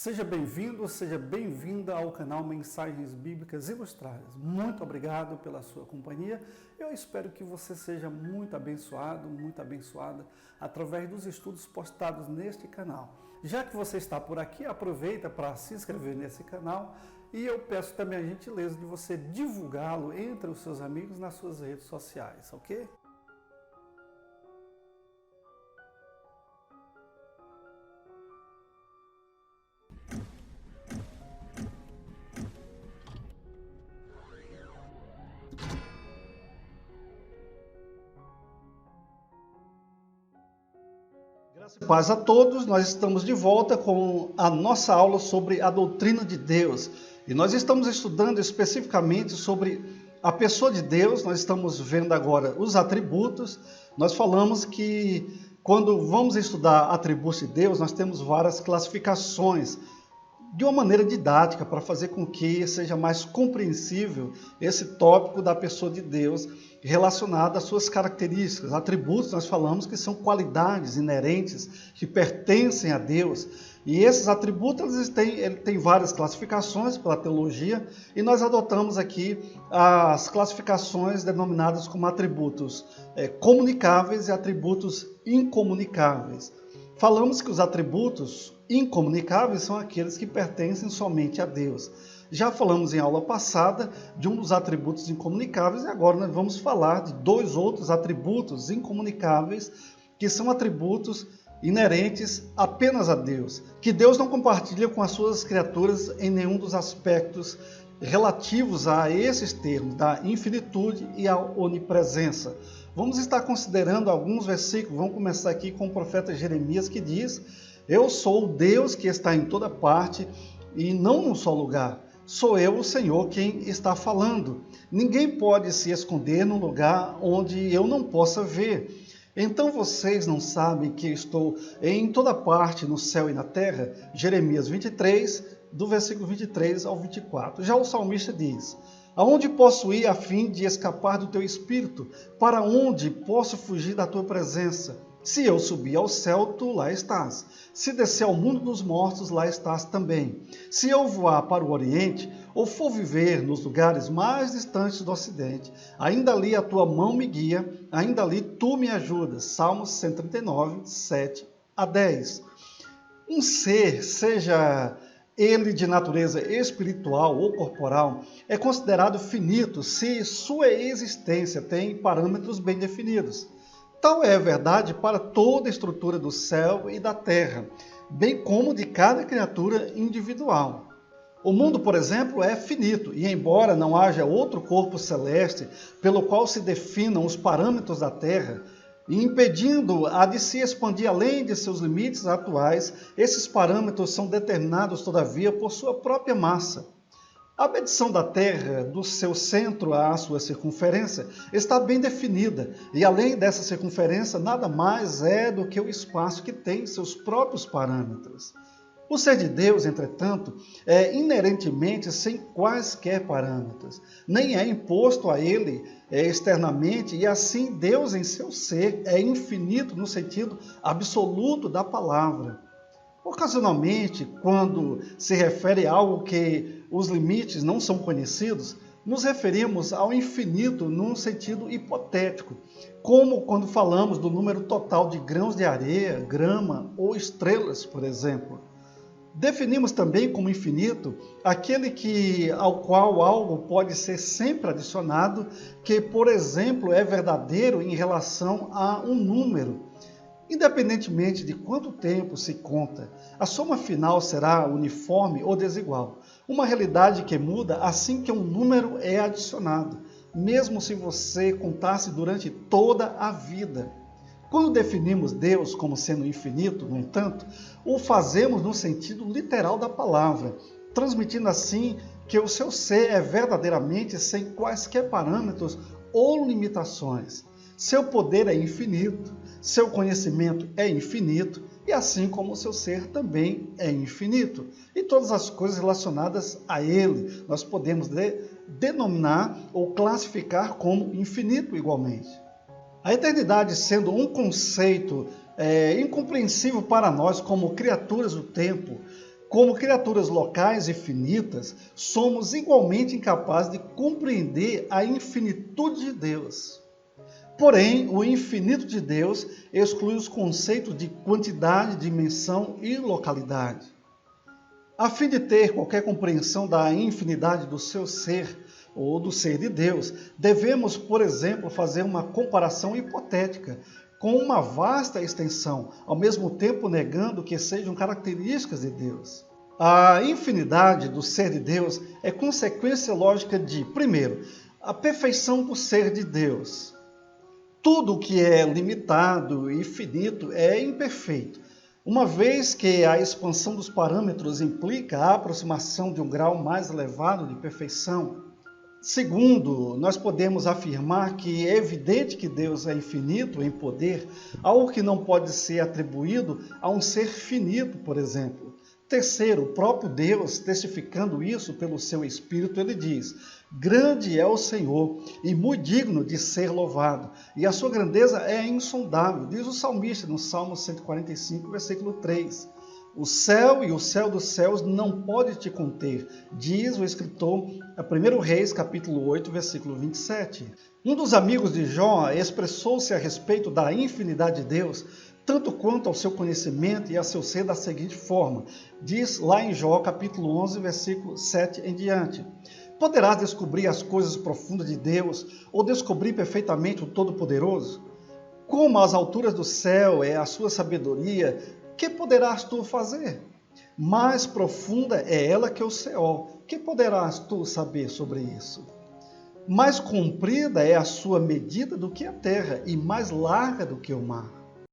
Seja bem-vindo, seja bem-vinda ao canal Mensagens Bíblicas Ilustradas. Muito obrigado pela sua companhia. Eu espero que você seja muito abençoado, muito abençoada através dos estudos postados neste canal. Já que você está por aqui, aproveita para se inscrever nesse canal e eu peço também a gentileza de você divulgá-lo entre os seus amigos nas suas redes sociais, ok? Paz a todos, nós estamos de volta com a nossa aula sobre a doutrina de Deus. E nós estamos estudando especificamente sobre a pessoa de Deus, nós estamos vendo agora os atributos. Nós falamos que quando vamos estudar atributos de Deus, nós temos várias classificações de uma maneira didática para fazer com que seja mais compreensível esse tópico da pessoa de Deus relacionado às suas características. Atributos, nós falamos que são qualidades inerentes que pertencem a Deus. E esses atributos eles têm várias classificações pela teologia e nós adotamos aqui as classificações denominadas como atributos comunicáveis e atributos incomunicáveis. Falamos que os atributos incomunicáveis são aqueles que pertencem somente a Deus. Já falamos em aula passada de um dos atributos incomunicáveis e agora nós vamos falar de dois outros atributos incomunicáveis que são atributos inerentes apenas a Deus, que Deus não compartilha com as suas criaturas em nenhum dos aspectos relativos a esses termos, da infinitude e a onipresença. Vamos estar considerando alguns versículos, vamos começar aqui com o profeta Jeremias que diz: eu sou o Deus que está em toda parte e não num só lugar. Sou eu, o Senhor, quem está falando. Ninguém pode se esconder num lugar onde eu não possa ver. Então vocês não sabem que estou em toda parte no céu e na terra? Jeremias 23, do versículo 23 ao 24. Já o salmista diz: aonde posso ir a fim de escapar do teu espírito? Para onde posso fugir da tua presença? Se eu subir ao céu, tu lá estás. Se descer ao mundo dos mortos, lá estás também. Se eu voar para o oriente, ou for viver nos lugares mais distantes do ocidente, ainda ali a tua mão me guia, ainda ali tu me ajudas. Salmos 139, 7 a 10. Um ser, seja ele de natureza espiritual ou corporal, é considerado finito se sua existência tem parâmetros bem definidos. Tal é a verdade para toda a estrutura do céu e da terra, bem como de cada criatura individual. O mundo, por exemplo, é finito, e embora não haja outro corpo celeste pelo qual se definam os parâmetros da terra, impedindo-a de se expandir além de seus limites atuais, esses parâmetros são determinados, todavia, por sua própria massa. A medição da Terra, do seu centro à sua circunferência, está bem definida, e além dessa circunferência, nada mais é do que o espaço que tem seus próprios parâmetros. O ser de Deus, entretanto, é inerentemente sem quaisquer parâmetros, nem é imposto a ele externamente, e assim Deus em seu ser é infinito no sentido absoluto da palavra. Ocasionalmente, quando se refere a algo que os limites não são conhecidos, nos referimos ao infinito num sentido hipotético, como quando falamos do número total de grãos de areia, grama ou estrelas, por exemplo. Definimos também como infinito aquele ao qual algo pode ser sempre adicionado, que, por exemplo, é verdadeiro em relação a um número. Independentemente de quanto tempo se conta, a soma final será uniforme ou desigual. Uma realidade que muda assim que um número é adicionado, mesmo se você contasse durante toda a vida. Quando definimos Deus como sendo infinito, no entanto, o fazemos no sentido literal da palavra, transmitindo assim que o seu ser é verdadeiramente sem quaisquer parâmetros ou limitações. Seu poder é infinito, seu conhecimento é infinito, e assim como o seu ser também é infinito. E todas as coisas relacionadas a ele, nós podemos denominar ou classificar como infinito igualmente. A eternidade sendo um conceito incompreensível para nós como criaturas do tempo, Como criaturas locais e finitas, somos igualmente incapazes de compreender a infinitude de Deus. Porém, o infinito de Deus exclui os conceitos de quantidade, dimensão e localidade. A fim de ter qualquer compreensão da infinidade do seu ser ou do ser de Deus, devemos, por exemplo, fazer uma comparação hipotética com uma vasta extensão, ao mesmo tempo negando que sejam características de Deus. A infinidade do ser de Deus é consequência lógica de, primeiro, a perfeição do ser de Deus. Tudo que é limitado e finito é imperfeito, uma vez que a expansão dos parâmetros implica a aproximação de um grau mais elevado de perfeição. Segundo, nós podemos afirmar que é evidente que Deus é infinito em poder, algo que não pode ser atribuído a um ser finito, por exemplo. Terceiro, o próprio Deus, testificando isso pelo seu Espírito, ele diz: grande é o Senhor e muito digno de ser louvado, e a sua grandeza é insondável, diz o salmista no Salmo 145, versículo 3. O céu e o céu dos céus não pode te conter, diz o escritor, 1 Reis, capítulo 8, versículo 27. Um dos amigos de Jó expressou-se a respeito da infinidade de Deus, tanto quanto ao seu conhecimento e a seu ser, da seguinte forma, diz lá em Jó, capítulo 11, versículo 7 em diante: poderás descobrir as coisas profundas de Deus, ou descobrir perfeitamente o Todo-Poderoso? Como as alturas do céu é a sua sabedoria, que poderás tu fazer? Mais profunda é ela que o Seol, que poderás tu saber sobre isso? Mais comprida é a sua medida do que a terra, e mais larga do que o mar.